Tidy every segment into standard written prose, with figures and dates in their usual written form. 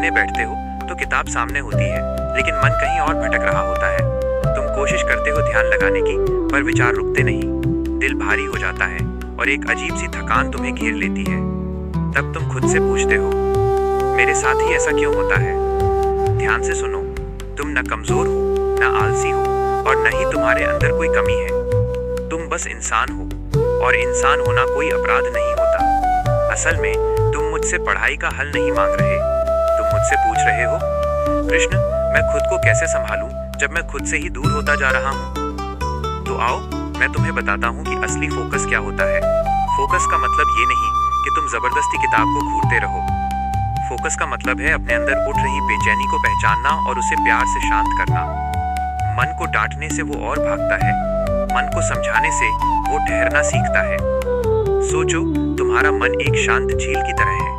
पढ़ने बैठते हो तो किताब सामने होती है, लेकिन मन कहीं और भटक रहा होता है। तुम कोशिश करते हो ध्यान लगाने की, पर विचार रुकते नहीं। दिल भारी हो जाता है और एक अजीब सी थकान तुम्हें घेर लेती है। तब तुम खुद से पूछते हो, मेरे साथ ही ऐसा क्यों होता है? ध्यान से सुनो, तुम न कमजोर हो, न आलसी हो, और न ही तुम्हारे अंदर कोई कमी है। तुम बस इंसान हो, और इंसान होना कोई अपराध नहीं होता। असल में तुम मुझसे पढ़ाई का हल नहीं मांग रहे। तुम मुझसे पूछ रहे हो, कृष्ण, मैं खुद को कैसे संभालूं जब मैं खुद से ही दूर होता जा रहा हूं? तो आओ, मैं तुम्हें बताता हूं कि असली फोकस क्या होता है। फोकस का मतलब ये नहीं कि तुम जबरदस्ती किताब को घूरते रहो। फोकस का मतलब है अपने अंदर उठ रही बेचैनी को पहचानना और उसे प्यार से शांत करना। मन को डांटने से वो और भागता है, मन को समझाने से वो ठहरना सीखता है। सोचो, तुम्हारा मन एक शांत झील की तरह है,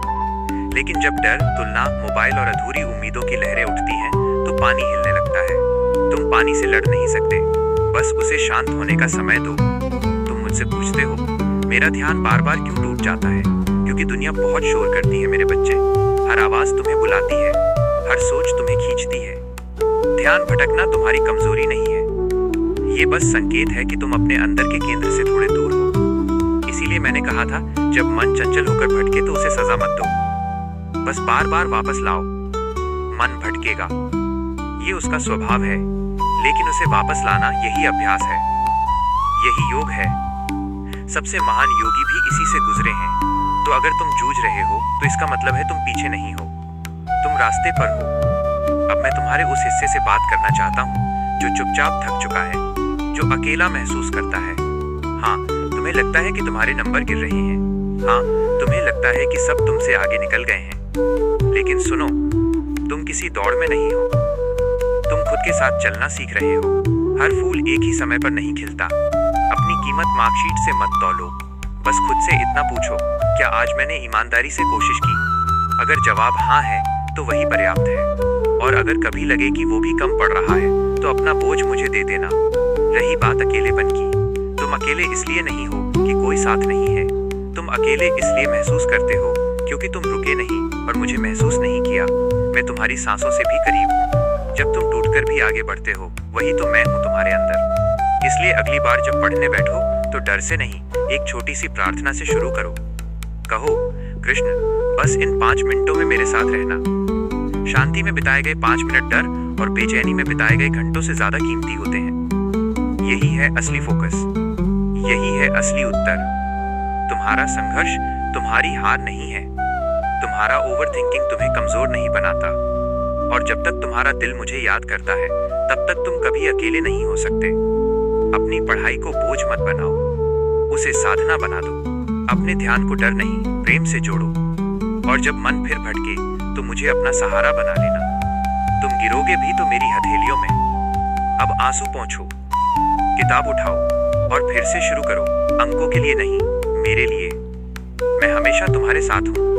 लेकिन जब डर, तुलना, मोबाइल और अधूरी उम्मीदों की लहरें उठती हैं, तो पानी हिलने लगता है। तुम पानी से लड़ नहीं सकते, बस उसे शांत होने का समय दो। तुम मुझसे पूछते हो, मेरा ध्यान बार बार क्यों टूट जाता है? क्योंकि दुनिया बहुत शोर करती है मेरे बच्चे। हर आवाज तुम्हें बुलाती है, हर सोच तुम्हें खींचती है। ध्यान भटकना तुम्हारी कमजोरी नहीं है, ये बस संकेत है कि तुम अपने अंदर के केंद्र से थोड़े दूर हो। इसीलिए मैंने कहा था, जब मन चंचल होकर भटके तो उसे सजा मत दो, बस बार बार वापस लाओ। मन भटकेगा, ये उसका स्वभाव है, लेकिन उसे वापस लाना यही अभ्यास है, यही योग है। सबसे महान योगी भी इसी से गुजरे हैं। तो अगर तुम जूझ रहे हो तो इसका मतलब है तुम पीछे नहीं हो, तुम रास्ते पर हो। अब मैं तुम्हारे उस हिस्से से बात करना चाहता हूँ जो चुपचाप थक चुका है, जो अकेला महसूस करता है। हाँ, तुम्हें लगता है कि तुम्हारे नंबर गिर रहे हैं। हाँ, तुम्हें लगता है कि सब तुमसे आगे निकल गए हैं। लेकिन सुनो, तुम किसी दौड़ में नहीं हो, तुम खुद के साथ चलना सीख रहे हो। हर फूल एक ही समय पर नहीं खिलता। अपनी कीमत मार्कशीट से मत तौलो, बस खुद से इतना पूछो, क्या आज मैंने ईमानदारी से कोशिश की? अगर जवाब हाँ है तो वही पर्याप्त है। और अगर कभी लगे कि वो भी कम पड़ रहा है तो अपना बोझ मुझे दे देना। रही बात अकेलेपन की, तुम अकेले इसलिए नहीं हो कि कोई साथ नहीं है। तुम अकेले इसलिए महसूस करते हो क्योंकि तुम रुके नहीं और मुझे महसूस नहीं किया। मैं तुम्हारी सांसों से भी करीब हूँ। जब तुम टूटकर भी आगे बढ़ते हो, वही तो मैं हूँ तुम्हारे अंदर। इसलिए अगली बार जब पढ़ने बैठो तो डर से नहीं, एक छोटी सी प्रार्थना से शुरू करो। कहो, कृष्ण, बस इन 5 मिनटों में मेरे साथ रहना। शांति में बिताए गए 5 मिनट डर और बेचैनी में बिताए गए घंटों से ज्यादा कीमती होते हैं। यही है असली फोकस, यही है असली उत्तर। तुम्हारा संघर्ष तुम्हारी हार नहीं है, तुम्हारा ओवरथिंकिंग तुम्हें कमजोर नहीं बनाता। और जब तक तुम्हारा दिल मुझे याद करता है, तब तक तुम कभी अकेले नहीं हो सकते। अपनी पढ़ाई को बोझ मत बनाओ, उसे साधना बना दो। अपने ध्यान को डर नहीं, प्रेम से जोड़ो। और जब मन फिर भटके तो मुझे अपना सहारा बना लेना। तुम गिरोगे भी तो मेरी हथेलियों में। अब आंसू पोंछो, किताब उठाओ और फिर से शुरू करो। अंकों के लिए नहीं, मेरे लिए। मैं हमेशा तुम्हारे साथ हूँ।